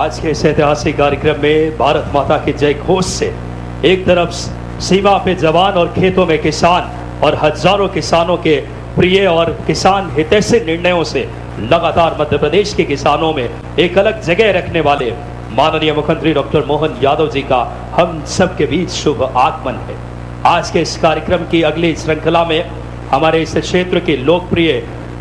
आज के इस ऐतिहासिक कार्यक्रम में भारत माता की जय घोष से एक तरफ सीमा पे जवान और खेतों में किसान और हजारों किसानों के प्रिय और किसान हितैषी निर्णयों से लगातार मध्य प्रदेश के किसानों में एक अलग जगह रखने वाले माननीय मुख्यमंत्री डॉक्टर मोहन यादव जी का हम सब के बीच शुभ आगमन है। आज के इस कार्यक्रम की अगली श्रृंखला में हमारे इस क्षेत्र के लोकप्रिय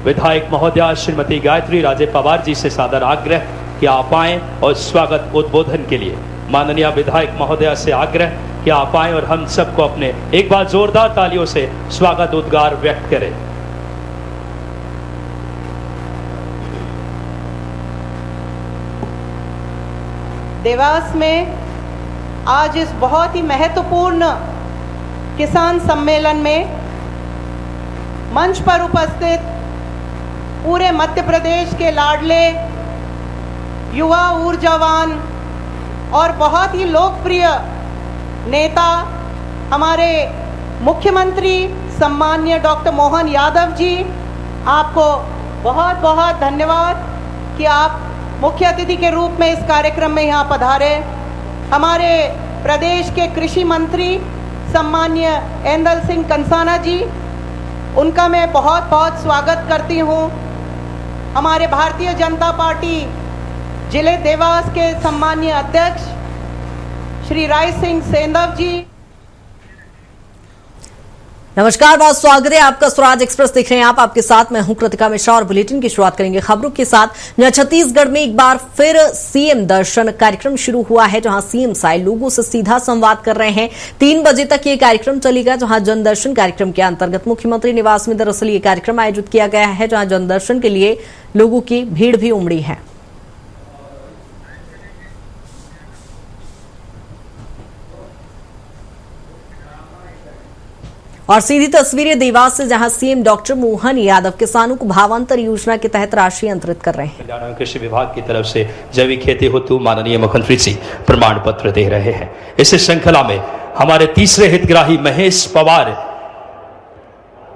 विधायक महोदया श्रीमती गायत्री राजे पवार जी से सादर आग्रह कि आप आएं और स्वागत उद्बोधन के लिए माननीय विधायक महोदया से आग्रह कि आप आएं और हम सबको अपने एक बार जोरदार तालियों से स्वागत उद्गार व्यक्त करें। देवास में आज इस बहुत ही महत्वपूर्ण किसान सम्मेलन में मंच पर उपस्थित पूरे मध्य प्रदेश के लाडले युवा ऊर्जावान और बहुत ही लोकप्रिय नेता हमारे मुख्यमंत्री सम्माननीय डॉक्टर मोहन यादव जी, आपको बहुत बहुत धन्यवाद कि आप मुख्य अतिथि के रूप में इस कार्यक्रम में यहाँ पधारे। हमारे प्रदेश के कृषि मंत्री सम्माननीय ऐंदल सिंह कंसाना जी, उनका मैं बहुत बहुत स्वागत करती हूँ। हमारे भारतीय जनता पार्टी जिले देवास के सम्माननीय अध्यक्ष श्री राय सिंह सेंधव जी। नमस्कार, बहुत स्वागत है आपका। स्वराज एक्सप्रेस देख रहे हैं आप, आपके साथ मैं हूं कृतिका मिश्रा और बुलेटिन की शुरुआत करेंगे खबरों के साथ। जहां छत्तीसगढ़ में एक बार फिर सीएम दर्शन कार्यक्रम शुरू हुआ है, जहां सीएम साई लोगों से सीधा संवाद कर रहे हैं। 3 बजे तक ये कार्यक्रम चलेगा, जहां जनदर्शन कार्यक्रम के अंतर्गत मुख्यमंत्री निवास में दरअसल ये कार्यक्रम आयोजित किया गया है, जहां जनदर्शन के लिए लोगों की भीड़ भी उमड़ी है। और सीधी तस्वीरें देवास से, जहां सीएम डॉक्टर मोहन यादव किसानों को भावांतर योजना के तहत राशि अंतरित कर रहे हैं। कल्याण कृषि विभाग की तरफ से जैविक खेती हेतु माननीय मुख्यमंत्री जी प्रमाण पत्र दे रहे हैं। इस श्रृंखला में हमारे तीसरे हितग्राही महेश पवार,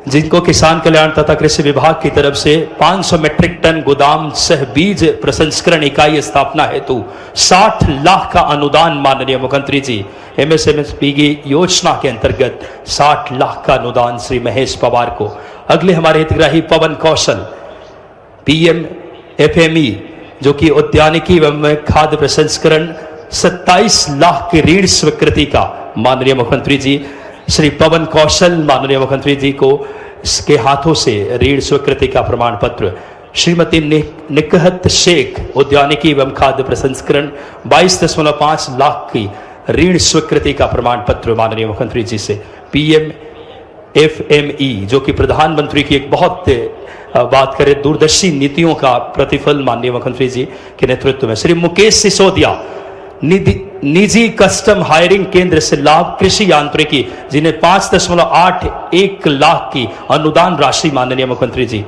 जिनको किसान कल्याण तथा कृषि विभाग की तरफ से 500 मीट्रिक टन गोदाम सह बीज प्रसंस्करण इकाई स्थापना हेतु 60 लाख का अनुदान माननीय मुख्यमंत्री जी MSMSP की योजना के अंतर्गत 60 लाख का अनुदान श्री महेश पवार को। अगले हमारे हितग्राही पवन कौशल PM FME, जो कि उद्यानिकी एवं खाद्य प्रसंस्करण 27 लाख की ऋण स्वीकृति का माननीय मुख्यमंत्री जी श्री पवन कौशल माननीय मुख्यमंत्री जी को इसके हाथों से ऋण स्वीकृति का प्रमाण पत्र। श्रीमती निकहत शेख उद्यानिकी एवं खाद्य प्रसंस्करण 22.5 लाख की ऋण स्वीकृति का प्रमाण पत्र माननीय मुख्यमंत्री जी से। PM FME, जो कि प्रधानमंत्री की एक बहुत बात करें दूरदर्शी नीतियों का प्रतिफल माननीय मुख्यमंत्री जी के नेतृत्व में। श्री मुकेश सिसोदिया निजी कस्टम हायरिंग केंद्र से लाभ कृषि यांत्रिकी, जिन्हें 5.81 लाख की अनुदान राशि माननीय मुख्यमंत्री जी।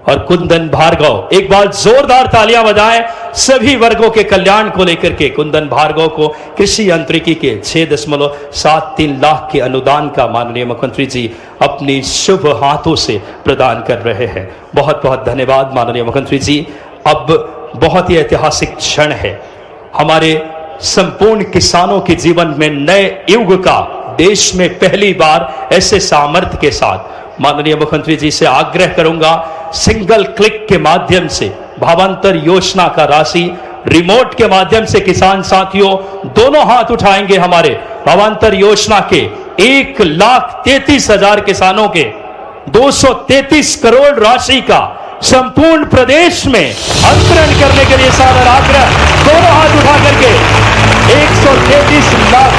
और कुंदन भार्गव, एक बार जोरदार तालियां बजाएं सभी वर्गों के कल्याण को लेकर के। कुंदन भार्गव को कृषि यांत्रिकी के 6.73 लाख के अनुदान का माननीय मुख्यमंत्री जी अपनी शुभ हाथों से प्रदान कर रहे हैं। बहुत बहुत धन्यवाद माननीय मुख्यमंत्री जी। अब बहुत ही ऐतिहासिक क्षण है, हमारे संपूर्ण किसानों के जीवन में नए युग का देश में पहली बार ऐसे सामर्थ्य के साथ माननीय मुख्यमंत्री जी से आग्रह करूंगा, सिंगल क्लिक के माध्यम से भावांतर योजना का राशि रिमोट के माध्यम से किसान साथियों दोनों हाथ उठाएंगे। हमारे भावांतर योजना के 1,33,000 किसानों के 233 करोड़ राशि का संपूर्ण प्रदेश में अंतरण करने के लिए सादर आग्रह, दोनों हाथ उठा करके 133 लाख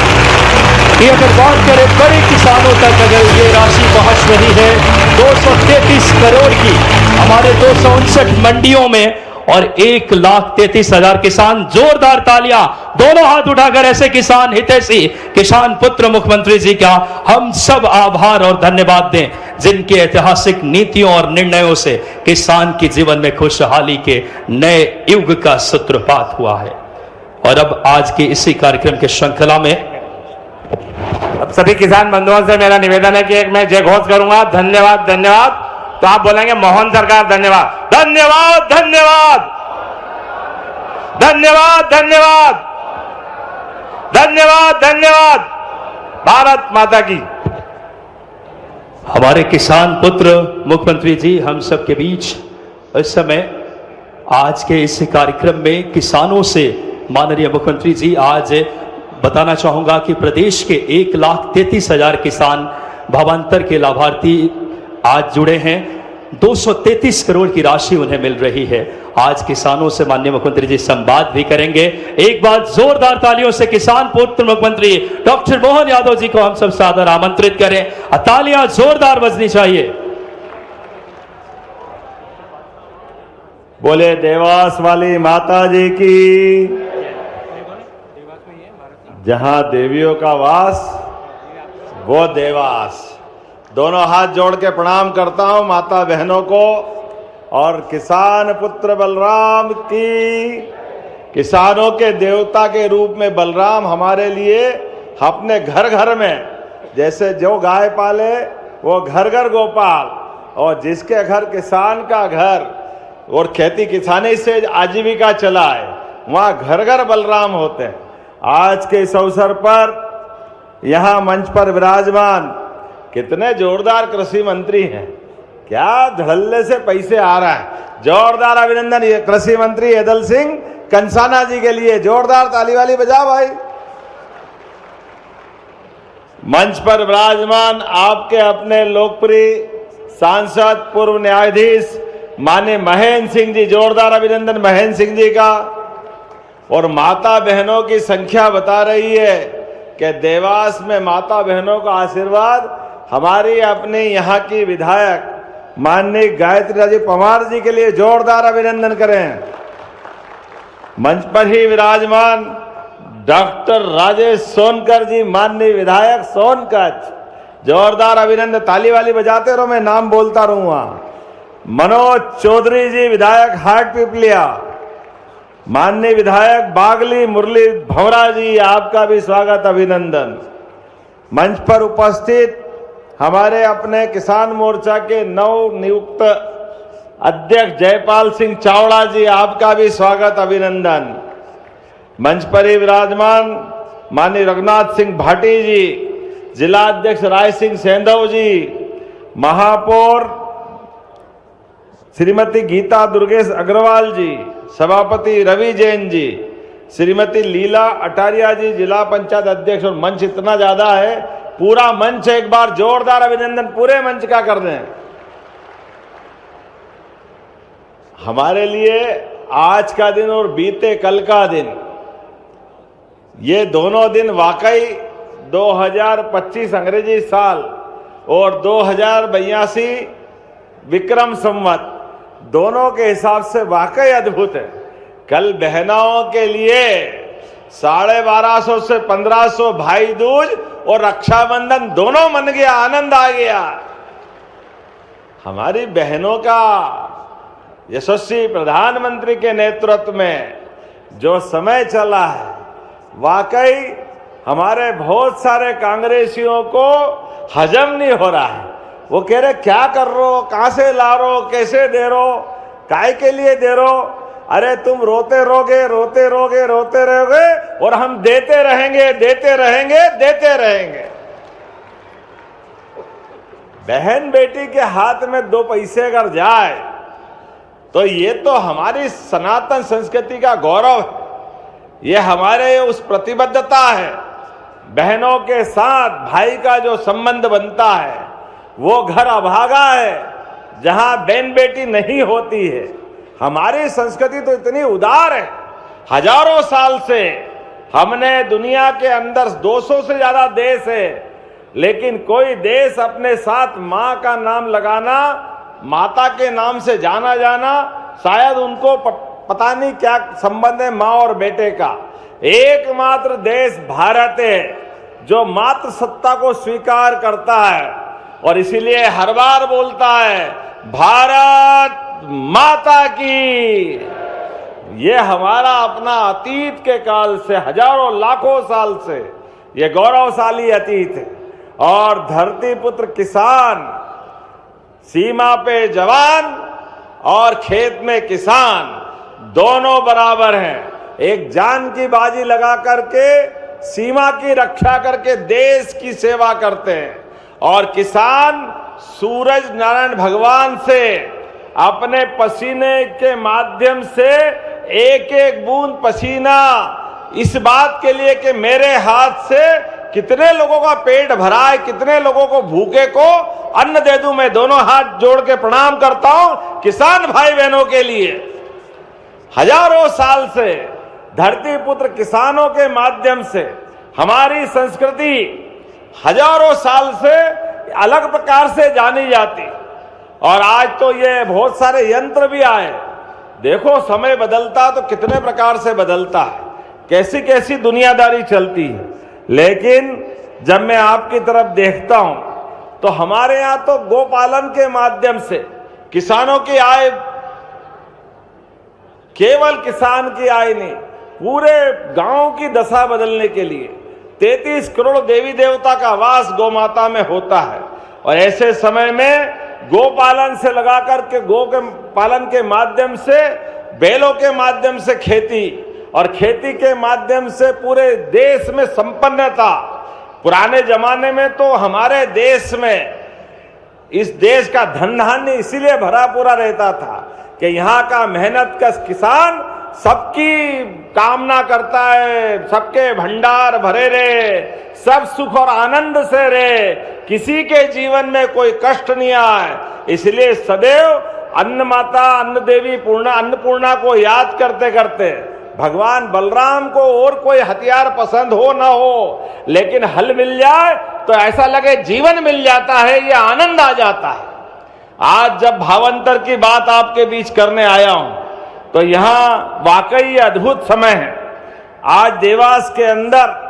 की अगर बात करें बड़े किसानों तक अगर ये राशि पहुंच रही है 233 करोड़ की हमारे 259 मंडियों में और 1,33,000 किसान। जोरदार तालियां, दोनों हाथ उठाकर ऐसे किसान हितैषी किसान पुत्र मुख्यमंत्री जी का हम सब आभार और धन्यवाद दें, जिनके ऐतिहासिक नीतियों और निर्णयों से किसान के जीवन में खुशहाली के नए युग का सूत्रपात हुआ है। और अब आज के इसी कार्यक्रम के श्रृंखला में अब सभी किसान बंधुओं से मेरा निवेदन है कि एक मैं जय घोष करूंगा, धन्यवाद धन्यवाद, तो आप बोलेंगे मोहन सरकार धन्यवाद, धन्यवाद धन्यवाद धन्यवाद धन्यवाद धन्यवाद धन्यवाद। भारत माता की। हमारे किसान पुत्र मुख्यमंत्री जी हम सब के बीच इस समय आज के इस कार्यक्रम में किसानों से माननीय मुख्यमंत्री जी आज बताना चाहूंगा कि प्रदेश के 1,33,000 किसान भावांतर के लाभार्थी आज जुड़े हैं। 233 करोड़ की राशि उन्हें मिल रही है। आज किसानों से माननीय मुख्यमंत्री जी संवाद भी करेंगे। एक बार जोरदार तालियों से किसान पुत्र मुख्यमंत्री डॉक्टर मोहन यादव जी को हम सब सादर आमंत्रित करें। तालियां जोरदार बजनी चाहिए। बोले देवास वाली माता जी की। जहां देवियों का वास वो देवास। दोनों हाथ जोड़ के प्रणाम करता हूं माता बहनों को और किसान पुत्र बलराम की। किसानों के देवता के रूप में बलराम हमारे लिए अपने घर घर में, जैसे जो गाय पाले वो घर घर गोपाल, और जिसके घर किसान का घर और खेती किसानी से आजीविका चलाए वहां घर घर बलराम होते हैं। आज के इस अवसर पर यहां मंच पर विराजमान कितने जोरदार कृषि मंत्री हैं। क्या धड़ल्ले से पैसे आ रहा है। जोरदार अभिनंदन ये कृषि मंत्री एदल सिंह कंसाना जी के लिए। जोरदार ताली वाली बजा भाई। मंच पर विराजमान आपके अपने लोकप्रिय सांसद पूर्व न्यायाधीश माननीय महेंद्र सिंह जी। जोरदार अभिनंदन महेंद्र सिंह जी का। और माता बहनों की संख्या बता रही है कि देवास में माता बहनों का आशीर्वाद हमारी अपने यहाँ की विधायक माननीय गायत्री राजे पवार जी के लिए जोरदार अभिनंदन करें। मंच पर ही विराजमान डॉक्टर राजेश सोनकर जी, माननीय विधायक सोनकच्छ। जोरदार अभिनंदन। ताली वाली बजाते रहो, मैं नाम बोलता रहूंगा। मनोज चौधरी जी विधायक हाट पिपलिया। माननीय विधायक बागली मुरली भंवरा जी, आपका भी स्वागत अभिनंदन। मंच पर उपस्थित हमारे अपने किसान मोर्चा के नव नियुक्त अध्यक्ष जयपाल सिंह चावड़ा जी, आपका भी स्वागत अभिनंदन। मंच पर ही विराजमान माननीय रघुनाथ सिंह भाटी जी, जिला अध्यक्ष राय सिंह सेंधव जी, महापौर श्रीमती गीता दुर्गेश अग्रवाल जी, सभापति रवि जैन जी, श्रीमती लीला अटारिया जी, जिला पंचायत अध्यक्ष। और मंच इतना ज्यादा है, पूरा मंच एक बार जोरदार अभिनंदन पूरे मंच का कर दें। हमारे लिए आज का दिन और बीते कल का दिन, ये दोनों दिन वाकई 2025 अंग्रेजी साल और 2082 विक्रम संवत दोनों के हिसाब से वाकई अद्भुत है। कल बहनों के लिए 1250 से 1500 भाई दूज और रक्षाबंधन दोनों मन गया, आनंद आ गया। हमारी बहनों का यशस्वी प्रधानमंत्री के नेतृत्व में जो समय चला है, वाकई हमारे बहुत सारे कांग्रेसियों को हजम नहीं हो रहा है। वो कह रहे क्या कर रहे हो, कहां से ला रहे हो, कैसे दे रहे हो, काय के लिए दे रहे हो। अरे तुम रोते रहोगे, रोते रहोगे, रोते रहोगे और हम देते रहेंगे, देते रहेंगे, देते रहेंगे। बहन बेटी के हाथ में 2 पैसे अगर जाए तो ये तो हमारी सनातन संस्कृति का गौरव है, ये हमारे उस प्रतिबद्धता है। बहनों के साथ भाई का जो संबंध बनता है वो घर अभागा है जहां बहन बेटी नहीं होती है। हमारी संस्कृति तो इतनी उदार है, हजारों साल से हमने दुनिया के अंदर 200 से ज्यादा देश है, लेकिन कोई देश अपने साथ मां का नाम लगाना, माता के नाम से जाना जाना, शायद उनको पता नहीं क्या संबंध है मां और बेटे का। एकमात्र देश भारत है जो मातृ सत्ता को स्वीकार करता है और इसीलिए हर बार बोलता है भारत माता की। ये हमारा अपना अतीत के काल से, हजारों लाखों साल से ये गौरवशाली अतीत है। और धरती पुत्र किसान, सीमा पे जवान और खेत में किसान दोनों बराबर हैं। एक जान की बाजी लगा करके सीमा की रक्षा करके देश की सेवा करते हैं। और किसान सूरज नारायण भगवान से अपने पसीने के माध्यम से एक एक बूंद पसीना इस बात के लिए कि मेरे हाथ से कितने लोगों का पेट भरा है, कितने लोगों को भूखे को अन्न दे दूं, मैं दोनों हाथ जोड़ के प्रणाम करता हूं किसान भाई बहनों के लिए। हजारों साल से धरती पुत्र किसानों के माध्यम से हमारी संस्कृति हजारों साल से अलग प्रकार से जानी जाती। और आज तो ये बहुत सारे यंत्र भी आए। देखो समय बदलता तो कितने प्रकार से बदलता है, कैसी कैसी दुनियादारी चलती है। लेकिन जब मैं आपकी तरफ देखता हूं तो हमारे यहां तो गोपालन के माध्यम से किसानों की आय, केवल किसान की आय नहीं, पूरे गांव की दशा बदलने के लिए 33 करोड़ देवी देवता का वास गौमाता में होता है। और ऐसे समय में गोपालन से लगा करके गो के पालन के माध्यम से, बैलों के माध्यम से खेती, और खेती के माध्यम से पूरे देश में संपन्नता। पुराने जमाने में तो हमारे देश में, इस देश का धन धान्य इसीलिए भरा पूरा रहता था कि यहाँ का मेहनत का किसान सबकी कामना करता है, सबके भंडार भरे रहे, सब सुख और आनंद से रहे, किसी के जीवन में कोई कष्ट नहीं आए। इसलिए सदैव अन्न माता, अन्न देवी अन्नपूर्णा को याद करते करते भगवान बलराम को और कोई हथियार पसंद हो ना हो, लेकिन हल मिल जाए तो ऐसा लगे जीवन मिल जाता है, ये आनंद आ जाता है। आज जब भावांतर की बात आपके बीच करने आया हूं तो यहां वाकई अद्भुत समय है। आज देवास के अंदर,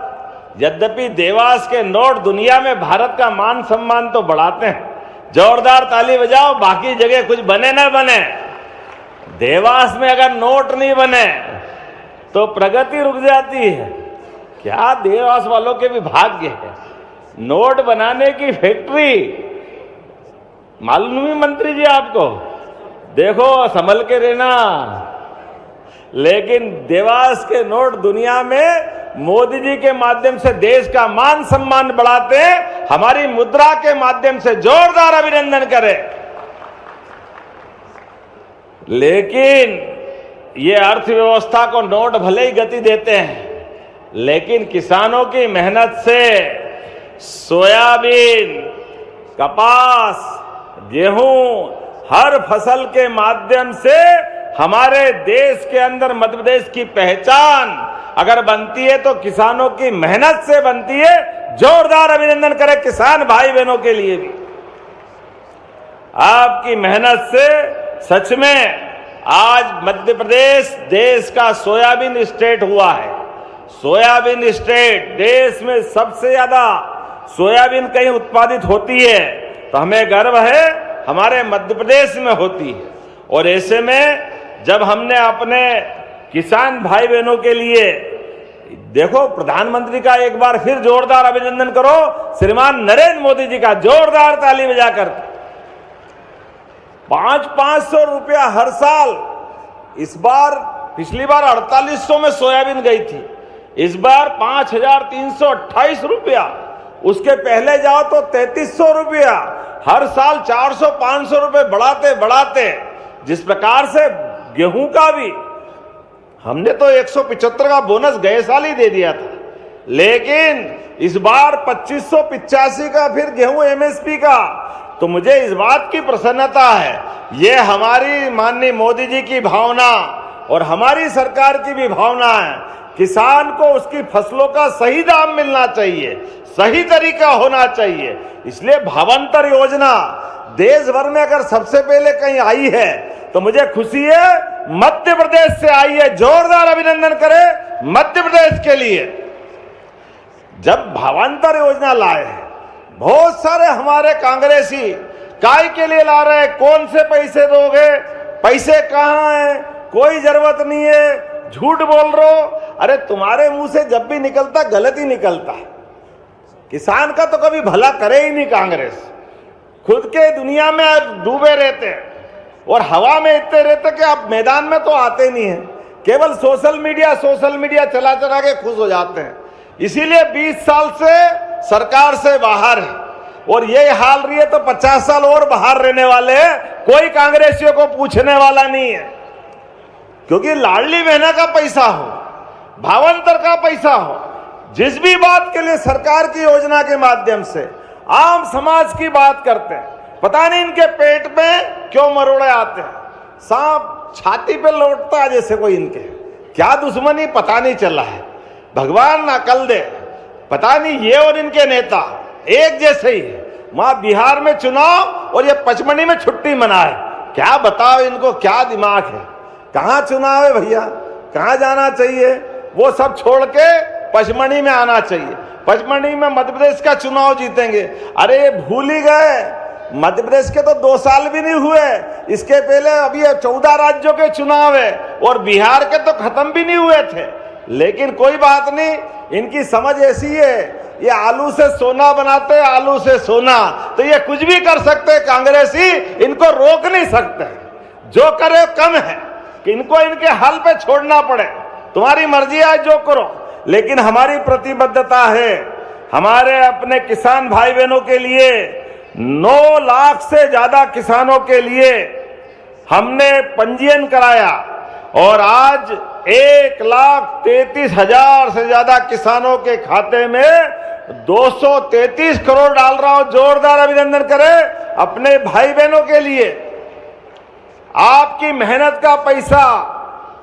यद्यपि देवास के नोट दुनिया में भारत का मान सम्मान तो बढ़ाते हैं, जोरदार ताली बजाओ, बाकी जगह कुछ बने ना बने, देवास में अगर नोट नहीं बने तो प्रगति रुक जाती है। क्या देवास वालों के भी भाग्य है, नोट बनाने की फैक्ट्री। मालूम नहीं मंत्री जी आपको, देखो संभल के रहना। लेकिन देवास के नोट दुनिया में मोदी जी के माध्यम से देश का मान सम्मान बढ़ाते हैं। हमारी मुद्रा के माध्यम से जोरदार अभिनंदन करें। लेकिन ये अर्थव्यवस्था को नोट भले ही गति देते हैं, लेकिन किसानों की मेहनत से सोयाबीन, कपास, गेहूं, हर फसल के माध्यम से हमारे देश के अंदर मध्य प्रदेश की पहचान अगर बनती है तो किसानों की मेहनत से बनती है। जोरदार अभिनंदन करें किसान भाई बहनों के लिए भी। आपकी मेहनत से सच में आज मध्य प्रदेश देश का सोयाबीन स्टेट हुआ है। सोयाबीन स्टेट, देश में सबसे ज्यादा सोयाबीन कहीं उत्पादित होती है तो हमें गर्व है, हमारे मध्य प्रदेश में होती है। और ऐसे में जब हमने अपने किसान भाई बहनों के लिए, देखो प्रधानमंत्री का एक बार फिर जोरदार अभिनंदन करो, श्रीमान नरेंद्र मोदी जी का जोरदार ताली बजाकर। 500-500 रुपया हर साल। इस बार, पिछली बार 4800 में सोयाबीन गई थी, इस बार 5328 रुपया। उसके पहले जाओ तो 3300 रुपया। हर साल 400-500 रुपए बढ़ाते बढ़ाते, जिस प्रकार से गेहूं का भी हमने तो 175 का बोनस गए साल ही दे दिया था, लेकिन इस बार 2585 का फिर गेहूं एमएसपी का। तो मुझे इस बात की प्रसन्नता है, ये हमारी माननीय मोदी जी की भावना और हमारी सरकार की भी भावना है। किसान को उसकी फसलों का सही दाम मिलना चाहिए, सही तरीका होना चाहिए। इसलिए भावांतर योजना देश भर में अगर सबसे पहले कहीं आई है तो मुझे खुशी है, मध्य प्रदेश से आई है। जोरदार अभिनंदन करें मध्य प्रदेश के लिए। जब भावांतर योजना लाए, बहुत सारे हमारे कांग्रेसी काय के लिए ला रहे हैं, कौन से पैसे दोगे, पैसे कहां हैं, कोई जरूरत नहीं है, झूठ बोल रहे हो। अरे तुम्हारे मुंह से जब भी निकलता गलत ही निकलता है। किसान का तो कभी भला करे ही नहीं कांग्रेस, खुद के दुनिया में डूबे रहते हैं और हवा में इतने रहते कि आप मैदान में तो आते नहीं है। केवल सोशल मीडिया चला चला के खुश हो जाते हैं। इसीलिए 20 साल से सरकार से बाहर है और ये हाल रही है तो 50 साल और बाहर रहने वाले हैं। कोई कांग्रेसियों को पूछने वाला नहीं है, क्योंकि लाडली बहना का पैसा हो, भावंतर का पैसा हो, जिस भी बात के लिए सरकार की योजना के माध्यम से आम समाज की बात करते हैं, पता नहीं इनके पेट में क्यों मरोड़े आते हैं। सांप छाती पे लौटता है जैसे कोई, इनके क्या दुश्मनी पता नहीं चला है। भगवान अकल दे, पता नहीं ये और इनके नेता एक जैसे ही है। वहां बिहार में चुनाव और ये पचमढ़ी में छुट्टी मनाए, क्या बताओ इनको क्या दिमाग है। कहां चुनाव है भैया, कहां जाना चाहिए, वो सब छोड़ के पचमढ़ी में आना चाहिए। पचमढ़ी में मध्य प्रदेश का चुनाव जीतेंगे। अरे भूल ही गए, मध्य प्रदेश के तो 2 साल भी नहीं हुए, इसके पहले अभी 14 राज्यों के चुनाव है और बिहार के तो खत्म भी नहीं हुए थे। लेकिन कोई बात नहीं, इनकी समझ ऐसी है, ये आलू से सोना बनाते, आलू से सोना, तो ये कुछ भी कर सकते। कांग्रेसी इनको रोक नहीं सकते, जो करे कम है कि इनको इनके हल पे छोड़ना पड़े। तुम्हारी मर्जी है, जो करो, लेकिन हमारी प्रतिबद्धता है हमारे अपने किसान भाई बहनों के लिए। 9 लाख से ज्यादा किसानों के लिए हमने पंजीयन कराया और आज 1,33,000 से ज्यादा किसानों के खाते में 233 करोड़ डाल रहा हूं। जोरदार अभिनंदन करें अपने भाई बहनों के लिए। आपकी मेहनत का पैसा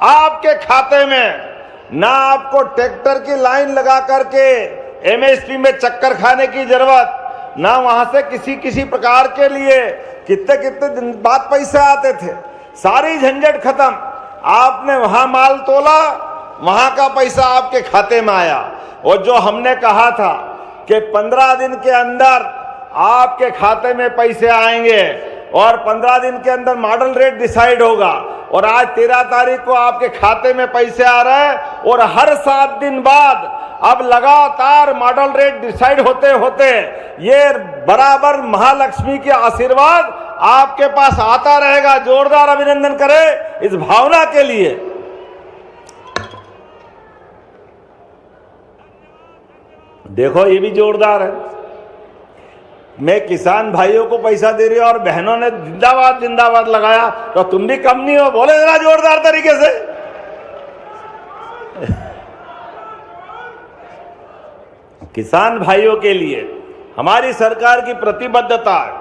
आपके खाते में, ना आपको ट्रैक्टर की लाइन लगा करके एमएसपी में चक्कर खाने की जरूरत, ना वहां से किसी प्रकार के लिए कितने दिन बाद पैसे आते थे, सारी झंझट खत्म। आपने वहां माल तोला, वहां का पैसा आपके खाते में आया। और जो हमने कहा था कि 15 दिन के अंदर आपके खाते में पैसे आएंगे और 15 दिन के अंदर मॉडल रेट डिसाइड होगा, और आज 13 तारीख को आपके खाते में पैसे आ रहे हैं और हर 7 दिन बाद अब लगातार मॉडल रेट डिसाइड होते होते ये बराबर महालक्ष्मी के आशीर्वाद आपके पास आता रहेगा। जोरदार अभिनंदन करें इस भावना के लिए। देखो ये भी जोरदार है। मैं किसान भाइयों को पैसा दे रही हूं और बहनों ने जिंदाबाद जिंदाबाद लगाया, तो तुम भी कम नहीं हो, बोले जरा जोरदार तरीके से। किसान भाइयों के लिए हमारी सरकार की प्रतिबद्धता है।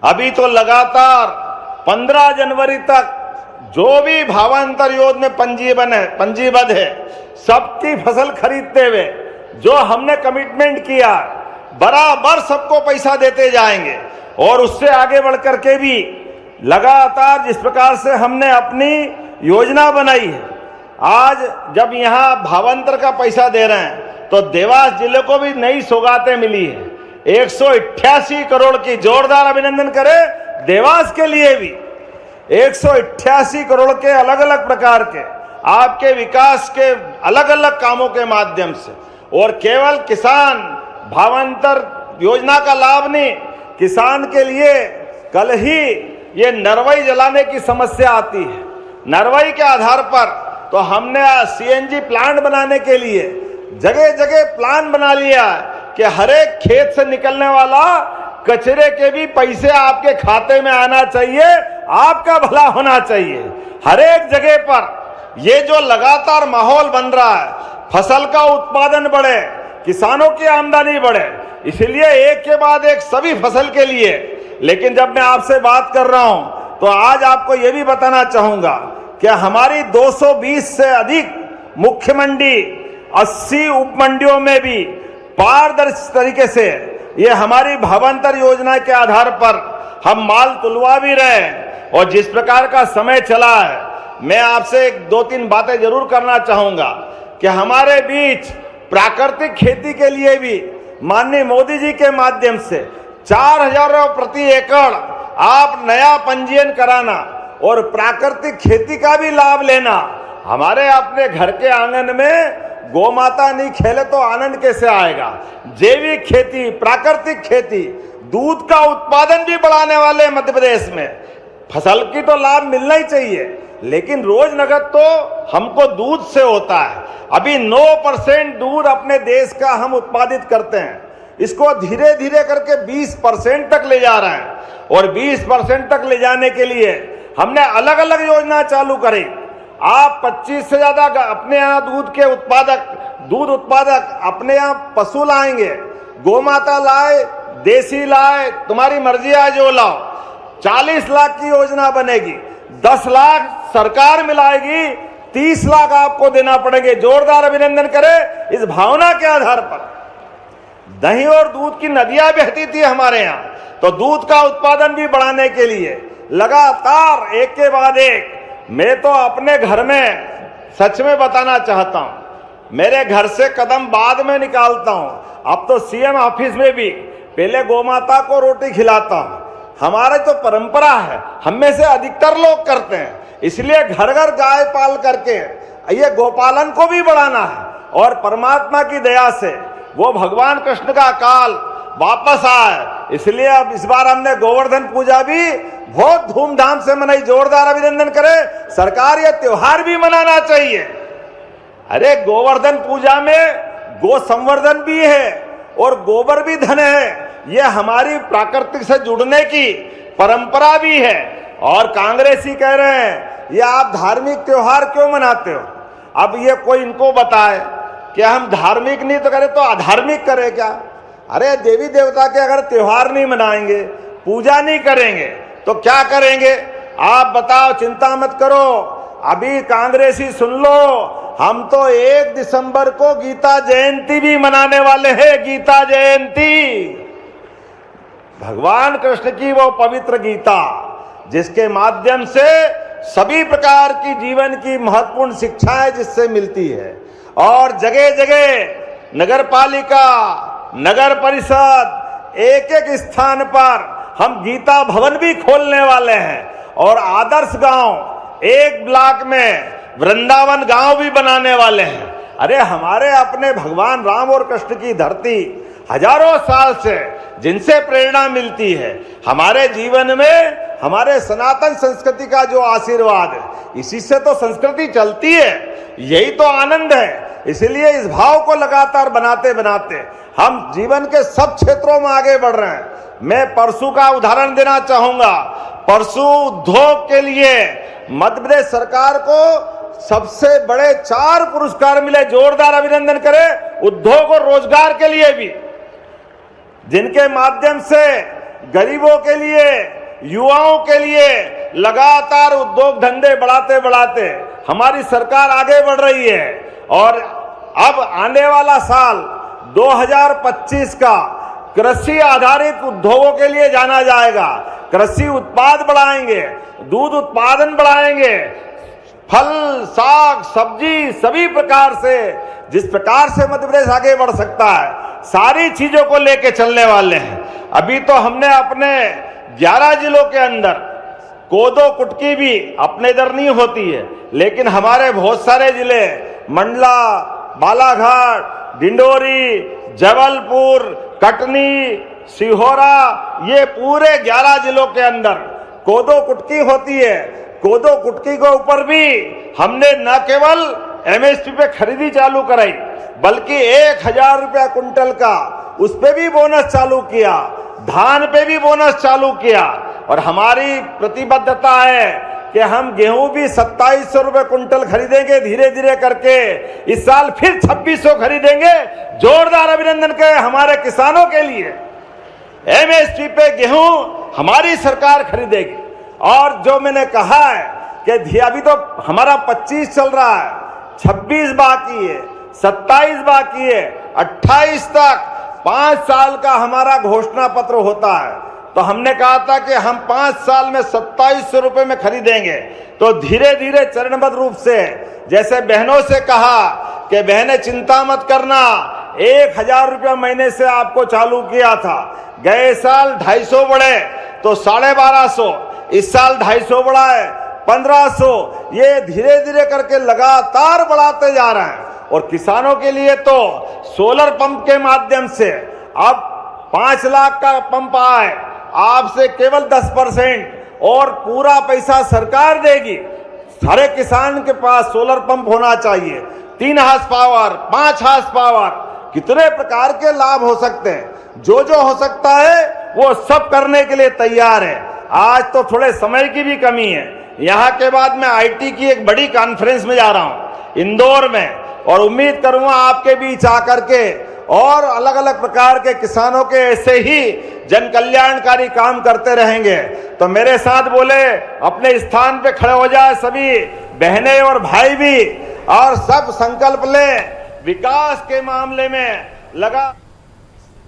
अभी तो लगातार 15 जनवरी तक जो भी भावांतर योजना में पंजीबद्ध है, सबकी फसल खरीदते हुए जो हमने कमिटमेंट किया, बराबर सबको पैसा देते जाएंगे। और उससे आगे बढ़कर के भी लगातार जिस प्रकार से हमने अपनी योजना बनाई है, आज जब यहाँ भावांतर का पैसा दे रहे हैं तो देवास जिले को भी नई सौगातें मिली है 188 करोड़ की। जोरदार अभिनंदन करें देवास के लिए भी। 188 करोड़ के अलग अलग प्रकार के आपके विकास के अलग अलग कामों के माध्यम से। और केवल किसान भावांतर योजना का लाभ नहीं, किसान के लिए कल ही ये नरवई जलाने की समस्या आती है। नरवई के आधार पर तो हमने सीएनजी प्लांट बनाने के लिए जगह जगह प्लान बना लिया कि हर एक खेत से निकलने वाला कचरे के भी पैसे आपके खाते में आना चाहिए, आपका भला होना चाहिए। हर एक जगह पर ये जो लगातार माहौल बन रहा है, फसल का उत्पादन बढ़े, किसानों की आमदनी बढ़े, इसलिए एक के बाद एक सभी फसल के लिए। लेकिन जब मैं आपसे बात कर रहा हूं तो आज आपको यह भी बताना चाहूंगा कि हमारी 220 से अधिक मुख्य मंडी, 80 उप मंडियों में भी पारदर्शी तरीके से ये हमारी भावांतर योजना के आधार पर हम माल तुलवा भी रहे हैं। और जिस प्रकार का समय चला है, मैं आपसे 2-3 बातें जरूर करना चाहूंगा कि हमारे बीच प्राकृतिक खेती के लिए भी माननीय मोदी जी के माध्यम से 4,000 रुपये प्रति एकड़ आप नया पंजीयन कराना और प्राकृतिक खेती का भी लाभ लेना। हमारे अपने घर के आंगन में गौ माता नहीं खेले तो आनंद कैसे आएगा। जैविक खेती, प्राकृतिक खेती, दूध का उत्पादन भी बढ़ाने वाले मध्य प्रदेश में फसल की तो लाभ मिलना ही चाहिए। लेकिन रोज नगद तो हमको दूध से होता है। अभी 9% दूध अपने देश का हम उत्पादित करते हैं, इसको धीरे धीरे करके 20% तक ले जा रहे हैं। और 20% तक ले जाने के लिए हमने अलग अलग योजना चालू करी। आप 25 से ज्यादा अपने यहाँ दूध उत्पादक अपने यहाँ पशु लाएंगे, गोमाता लाए, देसी लाए, तुम्हारी मर्जी है जो लाओ। 40 लाख की योजना बनेगी, 10 लाख सरकार मिलाएगी, 30 लाख आपको देना पड़ेंगे। जोरदार अभिनंदन करें इस भावना के आधार पर। दही और दूध की नदियां बहती थी हमारे यहाँ, तो दूध का उत्पादन भी बढ़ाने के लिए लगातार एक के बाद एक, मैं तो अपने घर में सच में बताना चाहता हूं, मेरे घर से कदम बाद में निकालता हूं। अब तो सीएम ऑफिस में भी पहले गोमाता को रोटी खिलाता हूं। हमारे तो परंपरा है, हम में से अधिकतर लोग करते हैं, इसलिए घर घर गाय पाल करके ये गोपालन को भी बढ़ाना है। और परमात्मा की दया से वो भगवान कृष्ण का काल वापस आए, इसलिए अब इस बार हमने गोवर्धन पूजा भी बहुत धूमधाम से मनाई। जोरदार अभिनंदन करें, सरकार ये त्योहार भी मनाना चाहिए। अरे गोवर्धन पूजा में गो संवर्धन भी है और गोबर भी धन है, ये हमारी प्राकृतिक से जुड़ने की परंपरा भी है। और कांग्रेसी कह रहे हैं ये आप धार्मिक त्योहार क्यों मनाते हो? अब ये कोई इनको बताए कि हम धार्मिक नहीं तो करें तो अधार्मिक करें क्या? अरे देवी देवता के अगर त्योहार नहीं मनाएंगे, पूजा नहीं करेंगे तो क्या करेंगे? आप बताओ, चिंता मत करो। अभी कांग्रेसी सुन लो, हम तो 1 दिसंबर को गीता जयंती भी मनाने वाले हैं। गीता जयंती, भगवान कृष्ण की वो पवित्र गीता जिसके माध्यम से सभी प्रकार की जीवन की महत्वपूर्ण शिक्षाएं जिससे मिलती है। और जगह जगह नगर पालिका, नगर परिषद, एक एक स्थान पर हम गीता भवन भी खोलने वाले हैं। और आदर्श गांव, एक ब्लॉक में वृंदावन गांव भी बनाने वाले हैं। अरे हमारे अपने भगवान राम और कृष्ण की धरती हजारों साल से जिनसे प्रेरणा मिलती है, हमारे जीवन में हमारे सनातन संस्कृति का जो आशीर्वाद है, इसी से तो संस्कृति चलती है, यही तो आनंद है। इसलिए इस भाव को लगातार बनाते बनाते हम जीवन के सब क्षेत्रों में आगे बढ़ रहे हैं। मैं परसू का उदाहरण देना चाहूंगा। परसू उद्योग के लिए मध्य प्रदेश सरकार को सबसे बड़े 4 पुरस्कार मिले। जोरदार अभिनंदन करें उद्योग और रोजगार के लिए भी, जिनके माध्यम से गरीबों के लिए, युवाओं के लिए लगातार उद्योग धंधे बढ़ाते बढ़ाते हमारी सरकार आगे बढ़ रही है। और अब आने वाला साल 2025 का कृषि आधारित उद्योगों के लिए जाना जाएगा। कृषि उत्पाद बढ़ाएंगे, दूध उत्पादन बढ़ाएंगे, फल, साग, सब्जी, सभी प्रकार से जिस प्रकार से मध्य प्रदेश आगे बढ़ सकता है, सारी चीजों को लेके चलने वाले हैं। अभी तो हमने अपने 11 जिलों के अंदर कोदो कुटकी भी अपने इधर नहीं होती है, लेकिन हमारे बहुत सारे जिले मंडला, बालाघाट, डिंडोरी, जबलपुर, कटनी, सिहोरा, ये पूरे 11 जिलों के अंदर कोदो कुटकी होती है। कोदो कुटकी के ऊपर भी हमने न केवल एमएसपी पे खरीदी चालू कराई, बल्कि 1000 रुपया कुंटल का उस पे भी बोनस चालू किया, धान पे भी बोनस चालू किया। और हमारी प्रतिबद्धता है कि हम गेहूं भी 2700 रुपए कुंटल खरीदेंगे धीरे धीरे करके। इस साल फिर 2600 खरीदेंगे। जोरदार अभिनंदन करें हमारे किसानों के लिए। एमएसपी पे गेहूं हमारी सरकार खरीदेगी। और जो मैंने कहा है कि अभी तो हमारा 25 चल रहा है, 26 बाकी है, 27 बाकी है, 28 तक 5 साल का हमारा घोषणा पत्र होता है। तो हमने कहा था कि हम 5 साल में 2700 रुपए में खरीदेंगे। तो धीरे धीरे चरणबद्ध रूप से, जैसे बहनों से कहा कि बहनें चिंता मत करना, 1000 रुपया महीने से आपको चालू किया था, गए साल 250 बढ़े तो 1250, इस साल 250 बढ़ा है 1500। ये धीरे धीरे करके लगातार बढ़ाते जा रहे हैं। और किसानों के लिए तो सोलर पंप के माध्यम से अब 5 लाख का पंप आए, आपसे केवल 10% और पूरा पैसा सरकार देगी। हर एक किसान के पास सोलर पंप होना चाहिए, 3 हार्स पावर, 5 हार्स पावर, कितने प्रकार के लाभ हो सकते हैं। जो जो हो सकता है वो सब करने के लिए तैयार है। आज तो थोड़े समय की भी कमी है। यहाँ के बाद मैं आईटी की एक बड़ी कॉन्फ्रेंस में जा रहा हूँ इंदौर में, और उम्मीद करूंगा आपके बीच आकर के और अलग अलग प्रकार के किसानों के ऐसे ही जन कल्याणकारी काम करते रहेंगे। तो मेरे साथ बोले अपने स्थान पे खड़े हो जाए सभी बहनें और भाई भी, और सब संकल्प ले विकास के मामले में लगा।